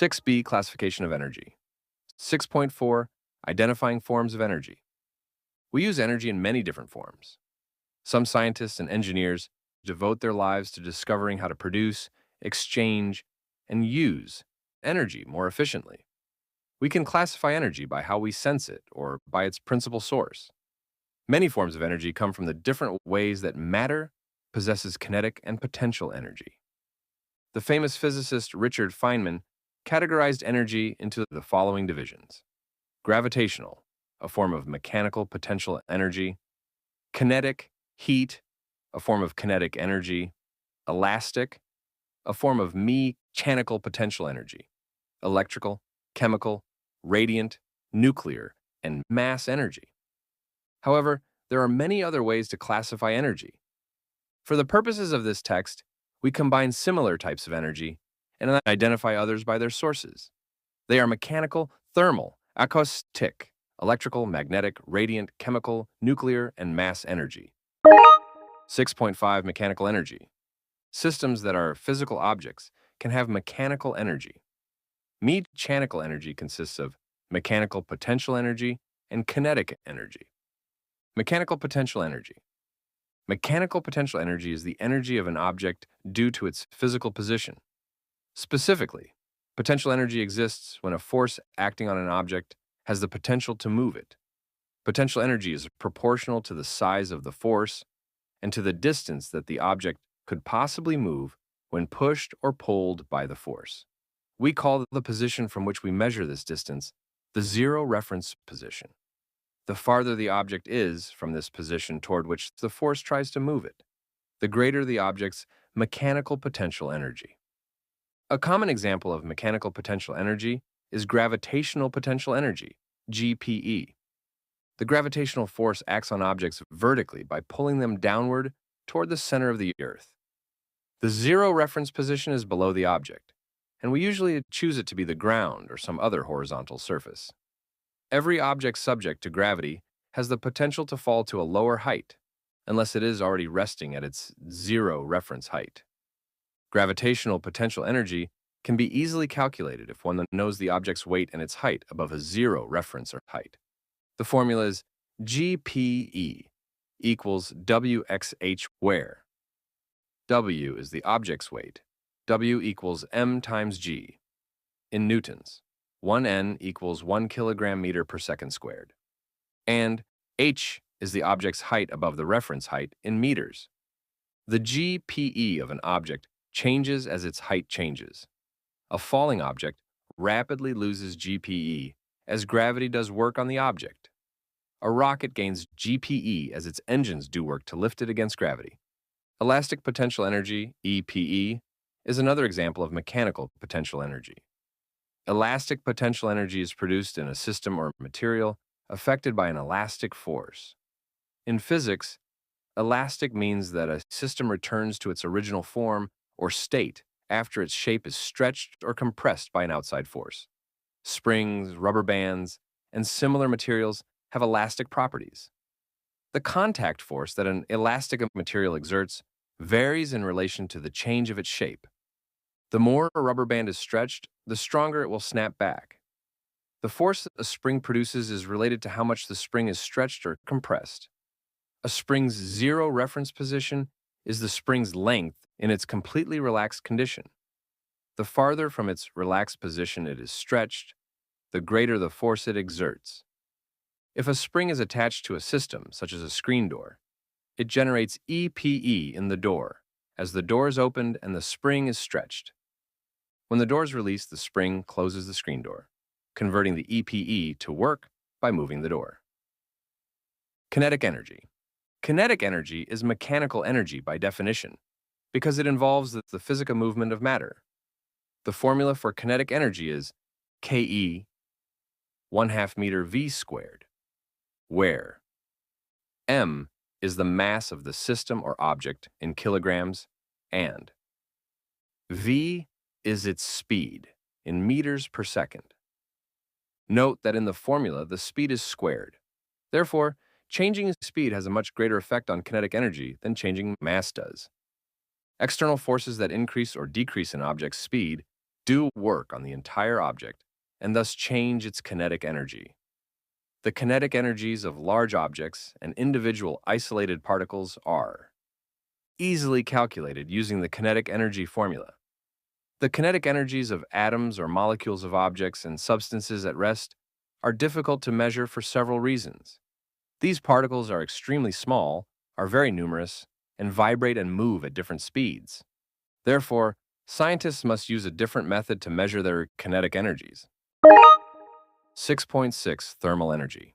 6b, classification of energy. 6.4, identifying forms of energy. We use energy in many different forms. Some scientists and engineers devote their lives to discovering how to produce, exchange, and use energy more efficiently. We can classify energy by how we sense it or by its principal source. Many forms of energy come from the different ways that matter possesses kinetic and potential energy. The famous physicist Richard Feynman categorized energy into the following divisions: gravitational, a form of mechanical potential energy; kinetic, heat, a form of kinetic energy; elastic, a form of mechanical potential energy; electrical, chemical, radiant, nuclear, and mass energy. However, there are many other ways to classify energy. For the purposes of this text, we combine similar types of energy and identify others by their sources. They are mechanical, thermal, acoustic, electrical, magnetic, radiant, chemical, nuclear, and mass energy. 6.5, mechanical energy. Systems that are physical objects can have mechanical energy. Mechanical energy consists of mechanical potential energy and kinetic energy. Mechanical potential energy. Mechanical potential energy is the energy of an object due to its physical position. Specifically, potential energy exists when a force acting on an object has the potential to move it. Potential energy is proportional to the size of the force and to the distance that the object could possibly move when pushed or pulled by the force. We call the position from which we measure this distance the zero reference position. The farther the object is from this position toward which the force tries to move it, the greater the object's mechanical potential energy. A common example of mechanical potential energy is gravitational potential energy, GPE. The gravitational force acts on objects vertically by pulling them downward toward the center of the Earth. The zero reference position is below the object, and we usually choose it to be the ground or some other horizontal surface. Every object subject to gravity has the potential to fall to a lower height, unless it is already resting at its zero reference height. Gravitational potential energy can be easily calculated if one knows the object's weight and its height above a zero reference or height. The formula is GPE equals WXH, where W is the object's weight, W equals m times g. In newtons, 1 N equals 1 kilogram meter per second squared. And h is the object's height above the reference height in meters. The GPE of an object changes as its height changes. A falling object rapidly loses GPE as gravity does work on the object. A rocket gains GPE as its engines do work to lift it against gravity. Elastic potential energy, EPE, is another example of mechanical potential energy. Elastic potential energy is produced in a system or material affected by an elastic force. In physics, elastic means that a system returns to its original form or state after its shape is stretched or compressed by an outside force. Springs, rubber bands, and similar materials have elastic properties. The contact force that an elastic material exerts varies in relation to the change of its shape. The more a rubber band is stretched, the stronger it will snap back. The force a spring produces is related to how much the spring is stretched or compressed. A spring's zero reference position is the spring's length in its completely relaxed condition. The farther from its relaxed position it is stretched, the greater the force it exerts. If a spring is attached to a system, such as a screen door, it generates EPE in the door as the door is opened and the spring is stretched. When the door is released, the spring closes the screen door, converting the EPE to work by moving the door. Kinetic energy. Kinetic energy is mechanical energy by definition because it involves the physical movement of matter. The formula for kinetic energy is KE 1/2 meter V squared, where m is the mass of the system or object in kilograms and v is its speed in meters per second. Note that in the formula, the speed is squared. Therefore, changing speed has a much greater effect on kinetic energy than changing mass does. External forces that increase or decrease an object's speed do work on the entire object and thus change its kinetic energy. The kinetic energies of large objects and individual isolated particles are easily calculated using the kinetic energy formula. The kinetic energies of atoms or molecules of objects and substances at rest are difficult to measure for several reasons. These particles are extremely small, are very numerous, and vibrate and move at different speeds. Therefore, scientists must use a different method to measure their kinetic energies. 6.6 Thermal energy.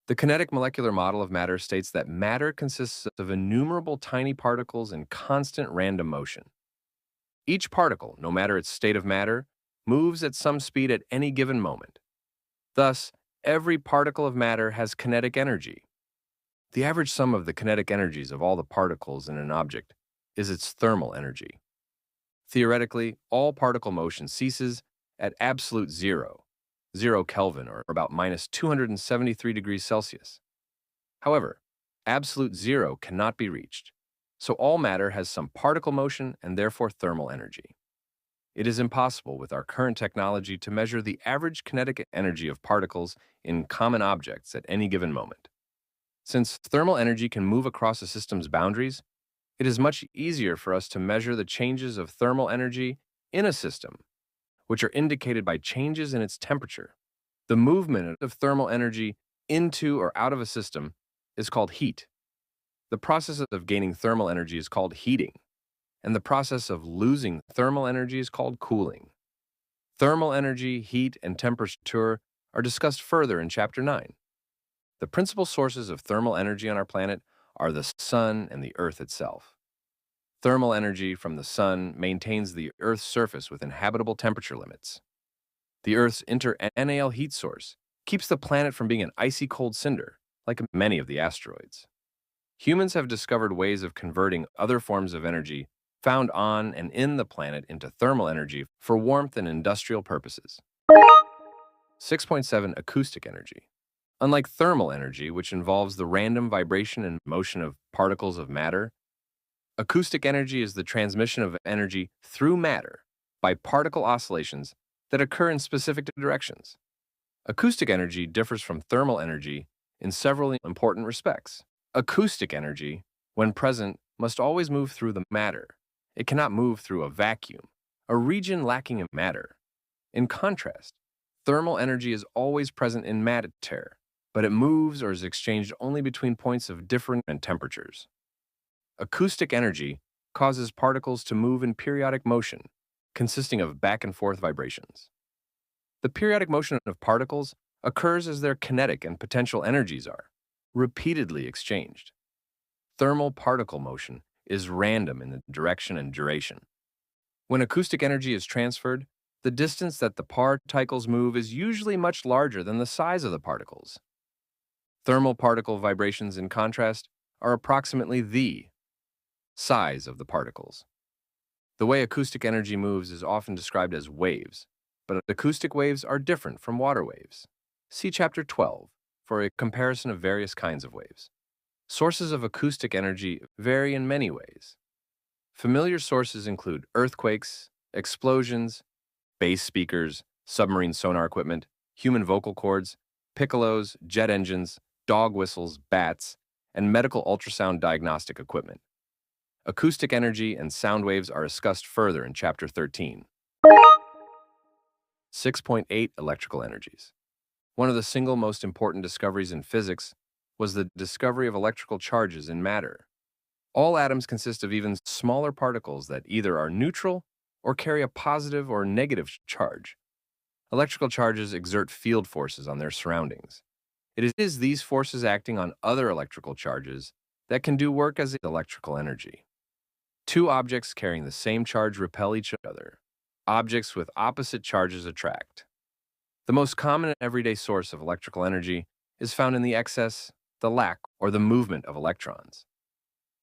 The kinetic molecular model of matter states that matter consists of innumerable tiny particles in constant random motion. Each particle, no matter its state of matter, moves at some speed at any given moment. Thus, every particle of matter has kinetic energy. The average sum of the kinetic energies of all the particles in an object is its thermal energy. Theoretically, all particle motion ceases at absolute zero, 0 Kelvin, or about minus 273 degrees Celsius. However, absolute zero cannot be reached, so all matter has some particle motion and therefore thermal energy. It is impossible with our current technology to measure the average kinetic energy of particles in common objects at any given moment. Since thermal energy can move across a system's boundaries, it is much easier for us to measure the changes of thermal energy in a system, which are indicated by changes in its temperature. The movement of thermal energy into or out of a system is called heat. The process of gaining thermal energy is called heating, and the process of losing thermal energy is called cooling. Thermal energy, heat, and temperature are discussed further in Chapter 9. The principal sources of thermal energy on our planet are the sun and the earth itself. Thermal energy from the sun maintains the Earth's surface within habitable temperature limits. The Earth's inter-annual heat source keeps the planet from being an icy cold cinder, like many of the asteroids. Humans have discovered ways of converting other forms of energy found on and in the planet into thermal energy for warmth and industrial purposes. 6.7 Acoustic energy. Unlike thermal energy, which involves the random vibration and motion of particles of matter, acoustic energy is the transmission of energy through matter by particle oscillations that occur in specific directions. Acoustic energy differs from thermal energy in several important respects. Acoustic energy, when present, must always move through the matter. It cannot move through a vacuum, a region lacking in matter. In contrast, thermal energy is always present in matter, but it moves or is exchanged only between points of different temperatures. Acoustic energy causes particles to move in periodic motion, consisting of back and forth vibrations. The periodic motion of particles occurs as their kinetic and potential energies are repeatedly exchanged. Thermal particle motion is random in the direction and duration. When acoustic energy is transferred, the distance that the particles move is usually much larger than the size of the particles. Thermal particle vibrations, in contrast, are approximately the size of the particles. The way acoustic energy moves is often described as waves, but acoustic waves are different from water waves. See Chapter 12 for a comparison of various kinds of waves. Sources of acoustic energy vary in many ways. Familiar sources include earthquakes, explosions, bass speakers, submarine sonar equipment, human vocal cords, piccolos, jet engines, dog whistles, bats, and medical ultrasound diagnostic equipment. Acoustic energy and sound waves are discussed further in Chapter 13. 6.8 Electrical energies. One of the single most important discoveries in physics was the discovery of electrical charges in matter. All atoms consist of even smaller particles that either are neutral or carry a positive or negative charge. Electrical charges exert field forces on their surroundings. It is these forces acting on other electrical charges that can do work as electrical energy. Two objects carrying the same charge repel each other. Objects with opposite charges attract. The most common and everyday source of electrical energy is found in the excess, the lack, or the movement of electrons.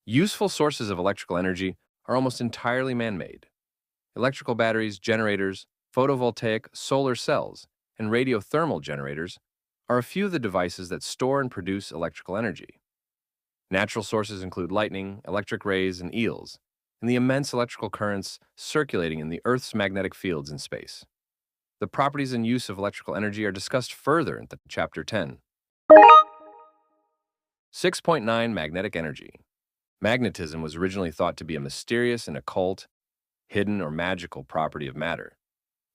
Useful sources of electrical energy are almost entirely man-made. Electrical batteries, generators, photovoltaic solar cells, and radiothermal generators are a few of the devices that store and produce electrical energy. Natural sources include lightning, electric rays, and eels, and the immense electrical currents circulating in the Earth's magnetic fields in space. The properties and use of electrical energy are discussed further in Chapter 10. 6.9 Magnetic Energy. Magnetism was originally thought to be a mysterious and occult, hidden, or magical property of matter,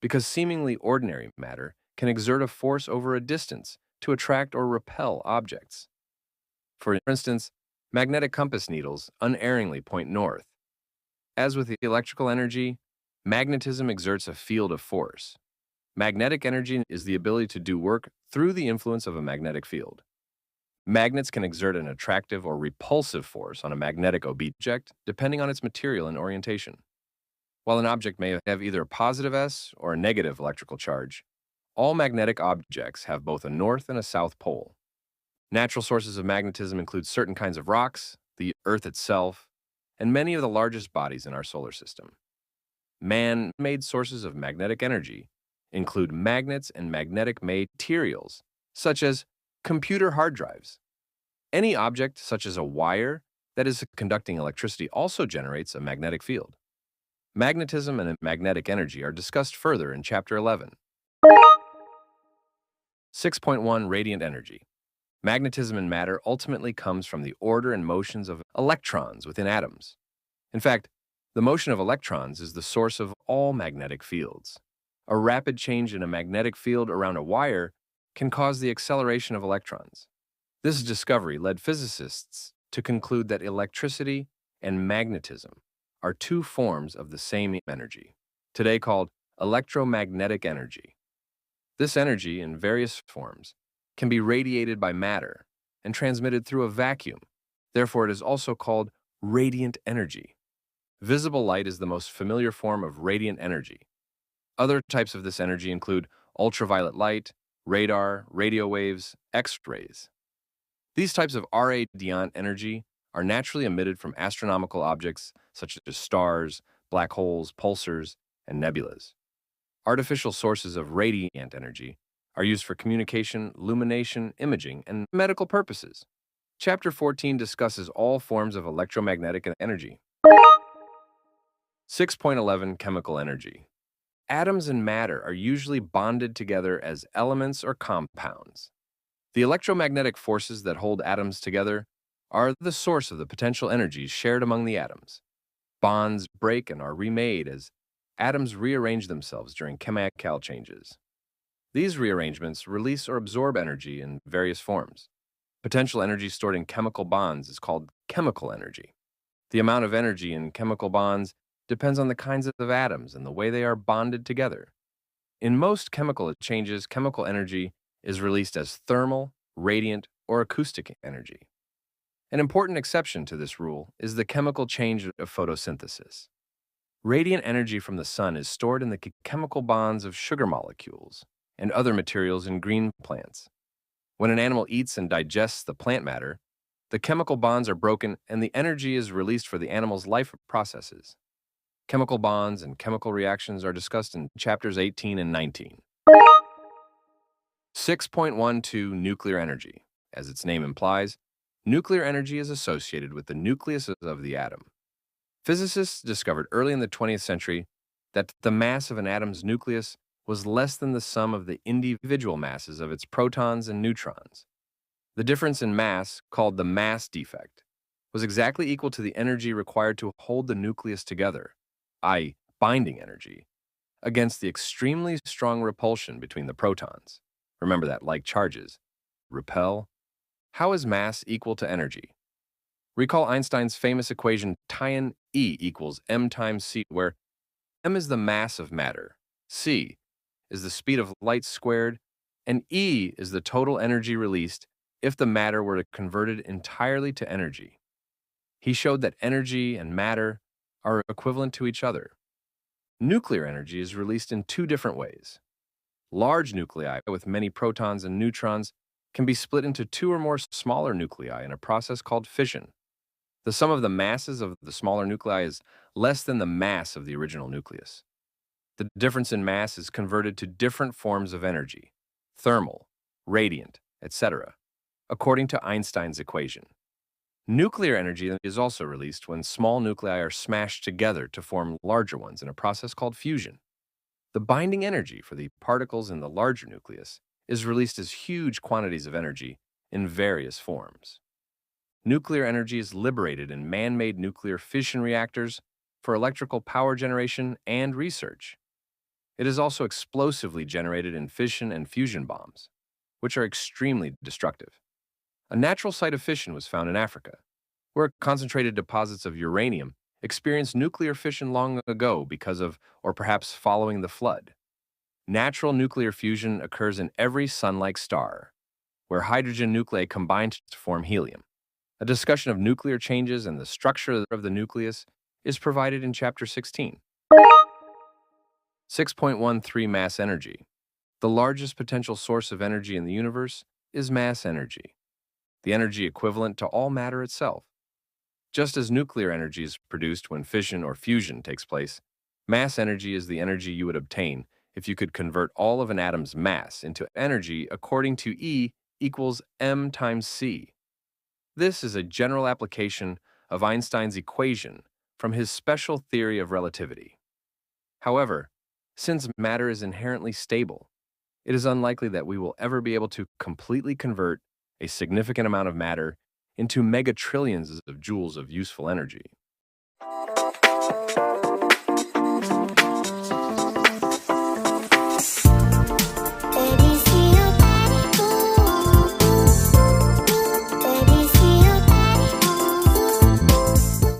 because seemingly ordinary matter can exert a force over a distance to attract or repel objects. For instance, magnetic compass needles unerringly point north. As with electrical energy, magnetism exerts a field of force. Magnetic energy is the ability to do work through the influence of a magnetic field. Magnets can exert an attractive or repulsive force on a magnetic object depending on its material and orientation. While an object may have either a positive S or a negative electrical charge, all magnetic objects have both a north and a south pole. Natural sources of magnetism include certain kinds of rocks, the Earth itself, and many of the largest bodies in our solar system. Man-made sources of magnetic energy include magnets and magnetic materials, such as computer hard drives. Any object, such as a wire, that is conducting electricity also generates a magnetic field. Magnetism and magnetic energy are discussed further in Chapter 11. 6.1 Radiant Energy. Magnetism in matter ultimately comes from the order and motions of electrons within atoms. In fact, the motion of electrons is the source of all magnetic fields. A rapid change in a magnetic field around a wire can cause the acceleration of electrons. This discovery led physicists to conclude that electricity and magnetism are two forms of the same energy, today called electromagnetic energy. This energy, in various forms, can be radiated by matter and transmitted through a vacuum. Therefore, it is also called radiant energy. Visible light is the most familiar form of radiant energy. Other types of this energy include ultraviolet light, radar, radio waves, X-rays. These types of radiant energy are naturally emitted from astronomical objects such as stars, black holes, pulsars, and nebulas. Artificial sources of radiant energy are used for communication, illumination, imaging, and medical purposes. Chapter 14 discusses all forms of electromagnetic energy. 6.11 Chemical Energy. Atoms and matter are usually bonded together as elements or compounds. The electromagnetic forces that hold atoms together are the source of the potential energies shared among the atoms. Bonds break and are remade as atoms rearrange themselves during chemical changes. These rearrangements release or absorb energy in various forms. Potential energy stored in chemical bonds is called chemical energy. The amount of energy in chemical bonds depends on the kinds of atoms and the way they are bonded together. In most chemical changes, chemical energy is released as thermal, radiant, or acoustic energy. An important exception to this rule is the chemical change of photosynthesis. Radiant energy from the sun is stored in the chemical bonds of sugar molecules and other materials in green plants. When an animal eats and digests the plant matter, the chemical bonds are broken and the energy is released for the animal's life processes. Chemical bonds and chemical reactions are discussed in chapters 18 and 19. 6.12 Nuclear Energy. As its name implies, nuclear energy is associated with the nucleus of the atom. Physicists discovered early in the 20th century that the mass of an atom's nucleus was less than the sum of the individual masses of its protons and neutrons. The difference in mass, called the mass defect, was exactly equal to the energy required to hold the nucleus together, i.e., binding energy, against the extremely strong repulsion between the protons. Remember that like charges repel. How is mass equal to energy? Recall Einstein's famous equation tan E equals m times c, where m is the mass of matter, c is the speed of light squared, and E is the total energy released if the matter were converted entirely to energy. He showed that energy and matter are equivalent to each other. Nuclear energy is released in two different ways. Large nuclei with many protons and neutrons can be split into two or more smaller nuclei in a process called fission. The sum of the masses of the smaller nuclei is less than the mass of the original nucleus. The difference in mass is converted to different forms of energy, thermal, radiant, etc., according to Einstein's equation. Nuclear energy is also released when small nuclei are smashed together to form larger ones in a process called fusion. The binding energy for the particles in the larger nucleus is released as huge quantities of energy in various forms. Nuclear energy is liberated in man-made nuclear fission reactors for electrical power generation and research. It is also explosively generated in fission and fusion bombs, which are extremely destructive. A natural site of fission was found in Africa, where concentrated deposits of uranium experienced nuclear fission long ago because of, or perhaps following the flood. Natural nuclear fusion occurs in every sun-like star, where hydrogen nuclei combine to form helium. A discussion of nuclear changes and the structure of the nucleus is provided in Chapter 16. 6.13 Mass energy. The largest potential source of energy in the universe is mass energy, the energy equivalent to all matter itself. Just as nuclear energy is produced when fission or fusion takes place, mass energy is the energy you would obtain if you could convert all of an atom's mass into energy according to E equals m times c. This is a general application of Einstein's equation from his special theory of relativity. However, since matter is inherently stable, it is unlikely that we will ever be able to completely convert a significant amount of matter into megatrillions of joules of useful energy.